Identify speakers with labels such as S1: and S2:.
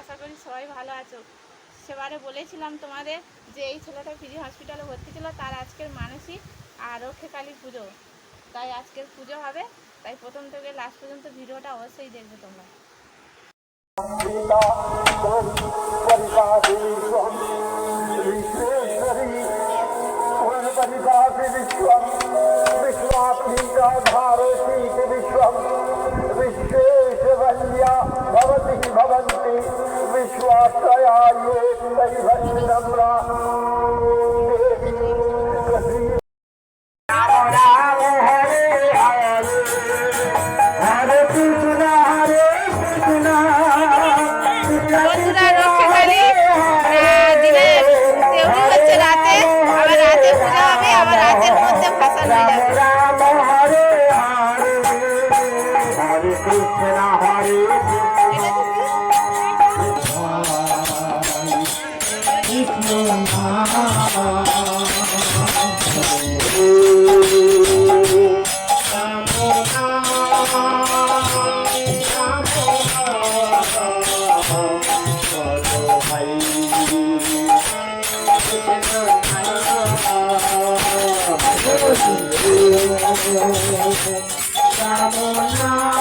S1: আশা করি সবাই ভালো আছো। সেবারে বলেছিলাম তোমাদের যে এই ছেলেটা পিজি হসপিটালে ভর্তি ছিল, তার আজকের মানসিক আর রক্ষাকালী পুজো, তাই আজকের পুজো হবে। তাই প্রথম থেকে লাস্ট পর্যন্ত ভিডিওটা অবশ্যই দেখবে তোমরা।
S2: विश्वेशवल्या भवति भवन्ति विश्वाश्रया ये दैवन्नम्रा Ramona,